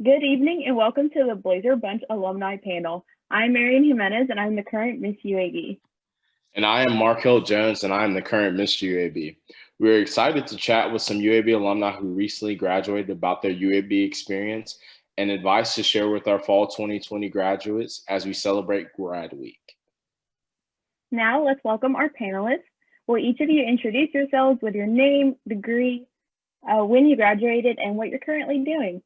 Good evening and welcome to the Blazer Bunch Alumni Panel. I'm Marian Jimenez and I'm the current Miss UAB. And I am Markell Jones and I am the current Miss UAB. We're excited to chat with some UAB alumni who recently graduated about their UAB experience and advice to share with our fall 2020 graduates as we celebrate Grad Week. Now let's welcome our panelists. Will each of you introduce yourselves with your name, degree, when you graduated, and what you're currently doing?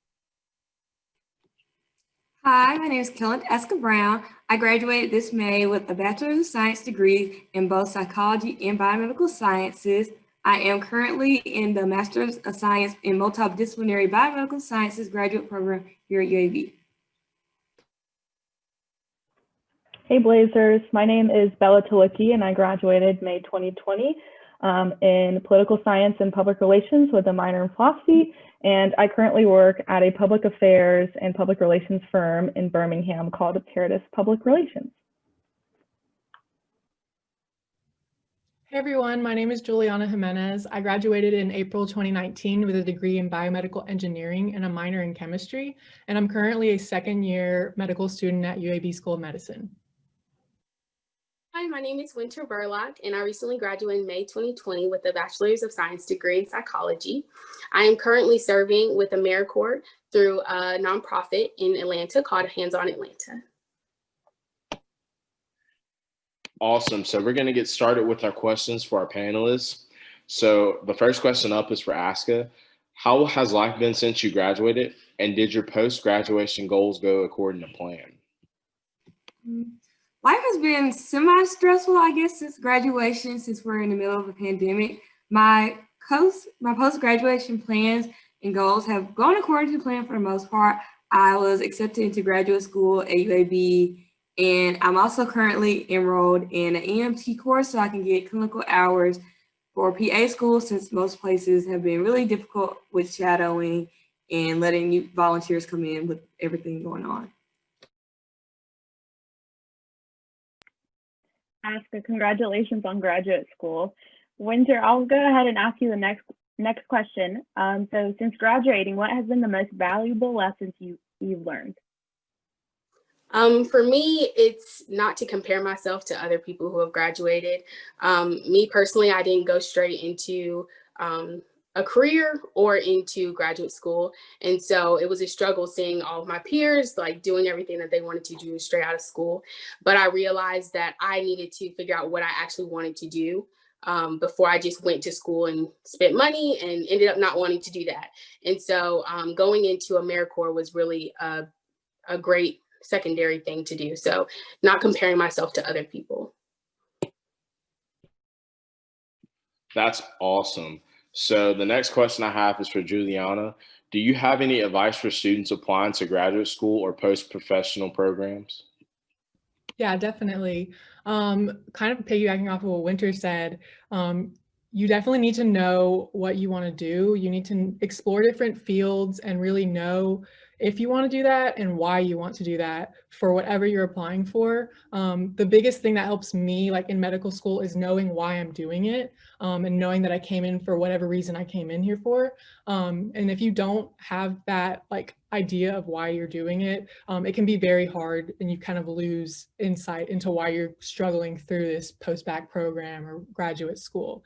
Hi, my name is Ascia Brown. I graduated this May with a Bachelor of Science degree in both psychology and biomedical sciences. I am currently in the Master's of Science in Multidisciplinary Biomedical Sciences graduate program here at UAB. Hey Blazers, my name is Tylicki and I graduated May 2020 in political science and public relations with a minor in philosophy. And I currently work at a public affairs and public relations firm in Birmingham called Aperitus Public Relations. Hey everyone, my name is Yulianna Jimenez. I graduated in April 2019 with a degree in biomedical engineering and a minor in chemistry. And I'm currently a second-year medical student at UAB School of Medicine. Hi, my name is Wynter Burlock, and I recently graduated in May 2020 with a Bachelor's of Science degree in psychology. I am currently serving with AmeriCorps through a nonprofit in Atlanta called Hands On Atlanta. Awesome. So we're going to get started with our questions for our panelists. So the first question up is for Ascia. How has life been since you graduated, and did your post-graduation goals go according to plan? Life has been semi-stressful, I guess, since graduation, since we're in the middle of a pandemic. My post-graduation plans and goals have gone according to plan for the most part. I was accepted into graduate school at UAB, and I'm also currently enrolled in an EMT course so I can get clinical hours for PA school, since most places have been really difficult with shadowing and letting new volunteers come in with everything going on. Ascia, congratulations on graduate school. Wynter, I'll go ahead and ask you the next question. So since graduating, what has been the most valuable lessons you've learned? For me, it's not to compare myself to other people who have graduated. Me personally, I didn't go straight into a career or into graduate school. And so it was a struggle seeing all of my peers like doing everything that they wanted to do straight out of school. But I realized that I needed to figure out what I actually wanted to do before I just went to school and spent money and ended up not wanting to do that. And so going into AmeriCorps was really a great secondary thing to do. So not comparing myself to other people. That's awesome. So the next question I have is for Yulianna. Do you have any advice for students applying to graduate school or post-professional programs? Yeah, definitely. Kind of piggybacking off of what Wynter said, you definitely need to know what you want to do. You need to explore different fields and really know if you want to do that and why you want to do that for whatever you're applying for. The biggest thing that helps me like in medical school is knowing why I'm doing it and knowing that I came in for whatever reason I came in here for. And if you don't have that like idea of why you're doing it, it can be very hard and you kind of lose insight into why you're struggling through this post-bac program or graduate school.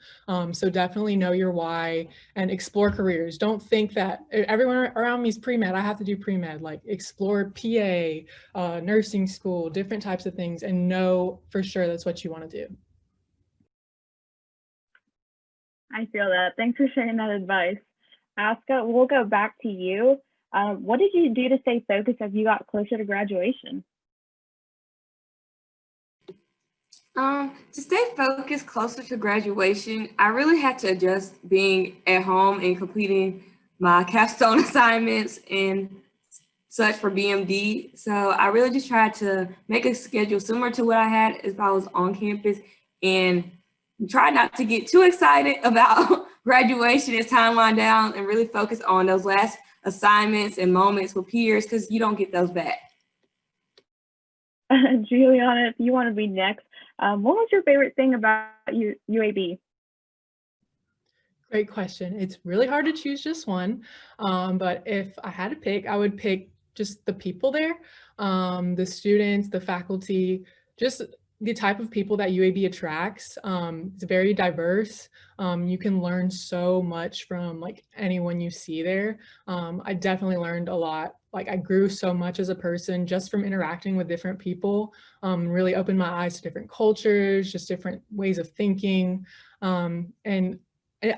So definitely know your why and explore careers. Don't think that everyone around me is pre-med, I have to do pre-med. Like explore PA, nursing school, different types of things, and know for sure that's what you want to do. I feel that. Thanks for sharing that advice. Ascia, we'll go back to you. What did you do to stay focused as you got closer to graduation? To stay focused closer to graduation, I really had to adjust being at home and completing my capstone assignments and such for BMD. So I really just tried to make a schedule similar to what I had if I was on campus and try not to get too excited about graduation as time wind down and really focus on those last assignments and moments with peers because you don't get those back. Yulianna, if you want to be next, what was your favorite thing about UAB? Great question. It's really hard to choose just one, but if I had to pick, I would pick just the people there, the students, the faculty, just the type of people that UAB attracts. It's very diverse. You can learn so much from like anyone you see there. I definitely learned a lot. Like I grew so much as a person just from interacting with different people, really opened my eyes to different cultures, just different ways of thinking. And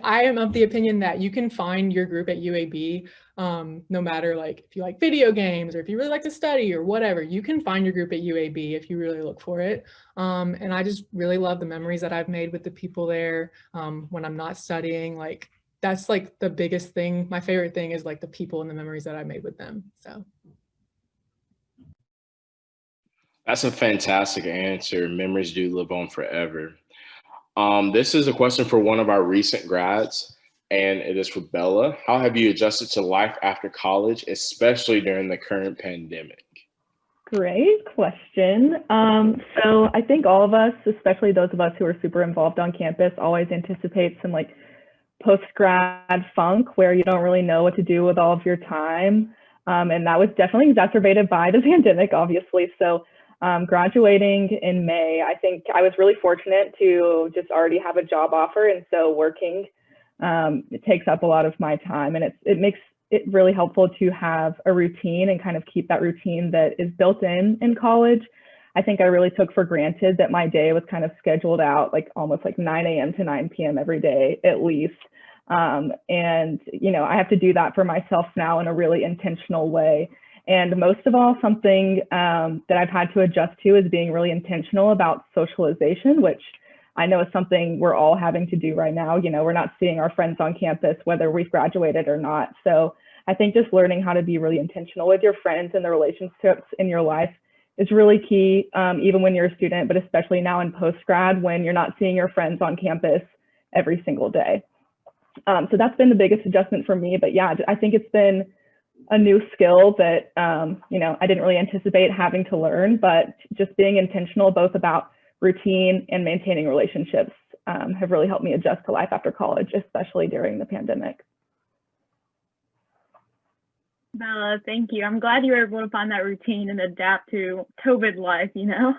I am of the opinion that you can find your group at UAB, no matter like if you like video games or if you really like to study or whatever, you can find your group at UAB if you really look for it. And I just really love the memories that I've made with the people there when I'm not studying. Like that's like the biggest thing. My favorite thing is like the people and the memories that I made with them. So. That's a fantastic answer. Memories do live on forever. This is a question for one of our recent grads, and it is for Bella. How have you adjusted to life after college, especially during the current pandemic? Great question. So I think all of us, especially those of us who are super involved on campus, always anticipate some like post-grad funk where you don't really know what to do with all of your time. And that was definitely exacerbated by the pandemic, obviously. So graduating in May, I think I was really fortunate to just already have a job offer. And so working, it takes up a lot of my time, and it makes it really helpful to have a routine and kind of keep that routine that is built in college. I think I really took for granted that my day was kind of scheduled out like almost like 9 a.m. to 9 p.m. every day at least. And, you know, I have to do that for myself now in a really intentional way. And most of all, something that I've had to adjust to is being really intentional about socialization, which I know is something we're all having to do right now. You know, we're not seeing our friends on campus, whether we've graduated or not. So I think just learning how to be really intentional with your friends and the relationships in your life is really key, even when you're a student, but especially now in post-grad when you're not seeing your friends on campus every single day. So that's been the biggest adjustment for me. But yeah, I think it's been a new skill that, you know, I didn't really anticipate having to learn, but just being intentional both about routine and maintaining relationships have really helped me adjust to life after college, especially during the pandemic. Bella, thank you. I'm glad you were able to find that routine and adapt to COVID life, you know.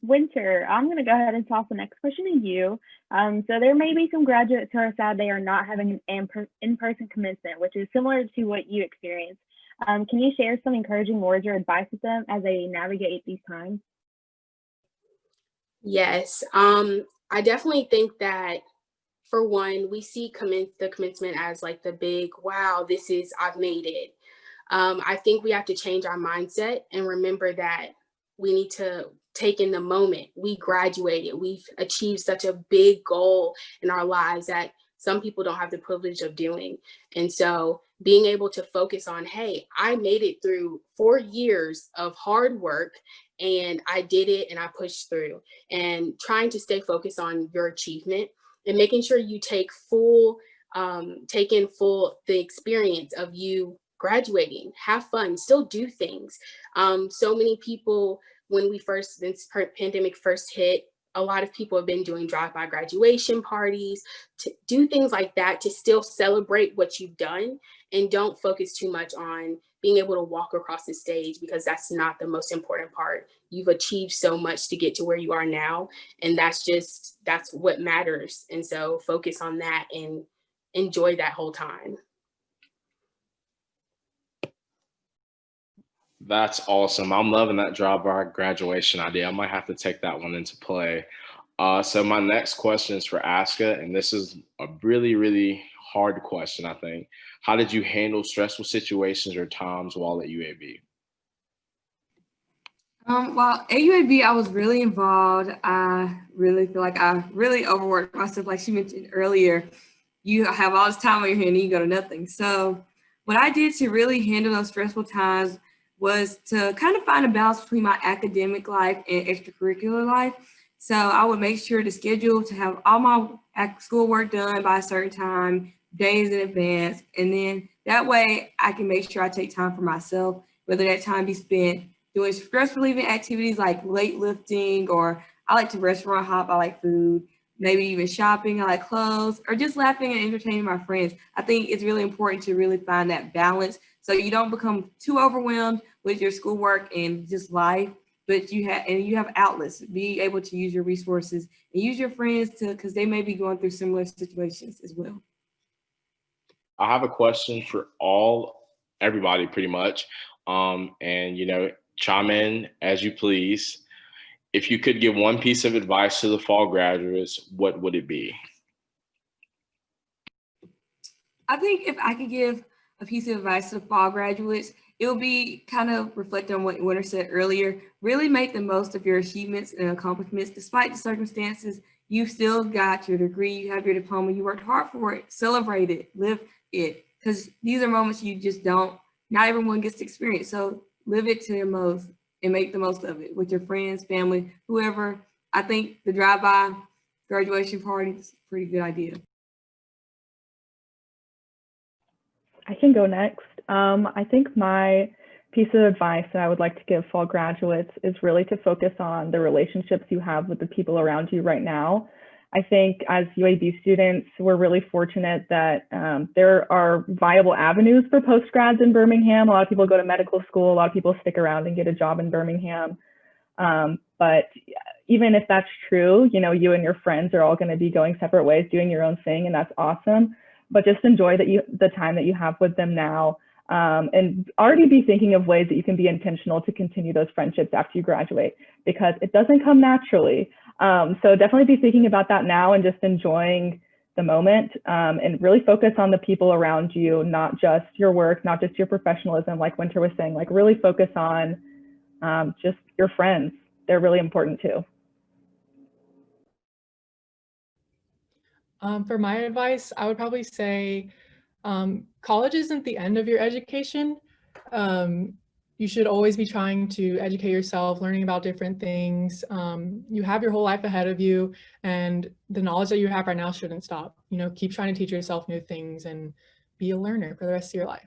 Wynter, I'm going to go ahead and toss the next question to you. So there may be some graduates who are sad they are not having an in-person commencement, which is similar to what you experienced. Can you share some encouraging words or advice with them as they navigate these times? Yes, I definitely think that for one, we see the commencement as like the big, wow, I've made it. I think we have to change our mindset and remember that we need to take in the moment. We graduated, we've achieved such a big goal in our lives that some people don't have the privilege of doing. And so being able to focus on, hey, I made it through 4 years of hard work and I did it and I pushed through, and trying to stay focused on your achievement and making sure you take in full the experience of you graduating. Have fun, still do things. So many people, when this pandemic first hit, a lot of people have been doing drive-by graduation parties, to do things like that to still celebrate what you've done, and don't focus too much on being able to walk across the stage, because that's not the most important part. You've achieved so much to get to where you are now, and that's what matters. And so focus on that and enjoy that whole time. That's awesome. I'm loving that drive-by graduation idea. I might have to take that one into play. So my next question is for Ascia, and this is a really, really hard question, I think. How did you handle stressful situations or times while at UAB? While at UAB, I was really involved. I really feel like I really overworked myself. Like she mentioned earlier, you have all this time on your hand and you go to nothing. So what I did to really handle those stressful times was to kind of find a balance between my academic life and extracurricular life. So I would make sure to schedule to have all my schoolwork done by a certain time, days in advance. And then that way I can make sure I take time for myself, whether that time be spent doing stress relieving activities like weightlifting, or I like to restaurant hop, I like food, maybe even shopping, I like clothes, or just laughing and entertaining my friends. I think it's really important to really find that balance So you don't become too overwhelmed with your schoolwork and just life, but you have outlets. Be able to use your resources and use your friends because they may be going through similar situations as well. I have a question for everybody pretty much. And chime in as you please. If you could give one piece of advice to the fall graduates, what would it be? I think if I could give a piece of advice to the fall graduates, it will be kind of reflect on what Wynter said earlier. Really make the most of your achievements and accomplishments. Despite the circumstances, you still got your degree, you have your diploma, you worked hard for it, celebrate it, live it. Because these are moments you just not everyone gets to experience. So live it to your most and make the most of it with your friends, family, whoever. I think the drive-by graduation party is a pretty good idea. I can go next. I think my piece of advice that I would like to give fall graduates is really to focus on the relationships you have with the people around you right now. I think as UAB students, we're really fortunate that there are viable avenues for postgrads in Birmingham. A lot of people go to medical school, a lot of people stick around and get a job in Birmingham. But even if that's true, you and your friends are all going to be going separate ways, doing your own thing, and that's awesome. But just enjoy the time that you have with them now, and already be thinking of ways that you can be intentional to continue those friendships after you graduate, because it doesn't come naturally. So definitely be thinking about that now and just enjoying the moment, and really focus on the people around you, not just your work, not just your professionalism, like Wynter was saying, like really focus on just your friends. They're really important too. For my advice, I would probably say college isn't the end of your education. You should always be trying to educate yourself, learning about different things. You have your whole life ahead of you, and the knowledge that you have right now shouldn't stop. Keep trying to teach yourself new things and be a learner for the rest of your life.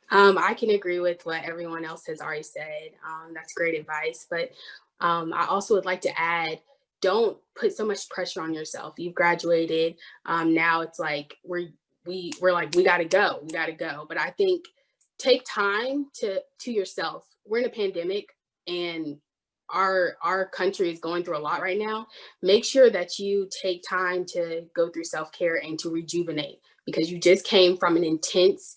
I can agree with what everyone else has already said. That's great advice. But I also would like to add, don't put so much pressure on yourself. You've graduated. Now it's like we're like, we gotta go. But I think take time to yourself. We're in a pandemic and our country is going through a lot right now. Make sure that you take time to go through self-care and to rejuvenate, because you just came from an intense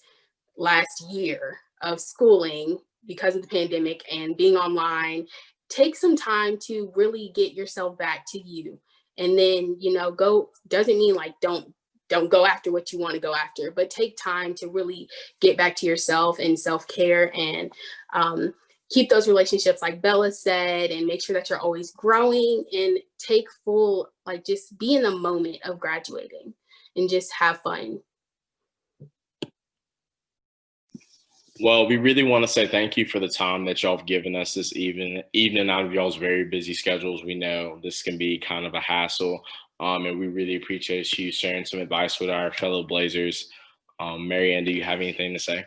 last year of schooling because of the pandemic and being online. Take some time to really get yourself back to you, and then go. Doesn't mean like don't go after what you want to go after, but take time to really get back to yourself and self-care, and keep those relationships like Bella said, and make sure that you're always growing, and take full, like, just be in the moment of graduating and just have fun. Well, we really want to say thank you for the time that y'all have given us this evening out of y'all's very busy schedules. We know this can be kind of a hassle, and we really appreciate you sharing some advice with our fellow Blazers. Mary Ann, do you have anything to say?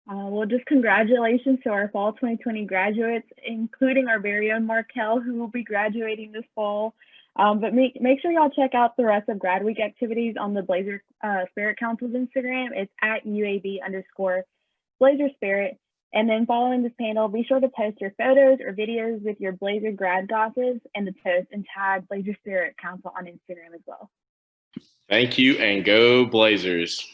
Well, just congratulations to our fall 2020 graduates, including our very own Markell, who will be graduating this fall. But make sure y'all check out the rest of Grad Week activities on the Blazer Spirit Council's Instagram. It's at UAB_Blazer Spirit. And then following this panel, be sure to post your photos or videos with your Blazer grad glasses and the post, and tag Blazer Spirit Council on Instagram as well. Thank you, and go Blazers.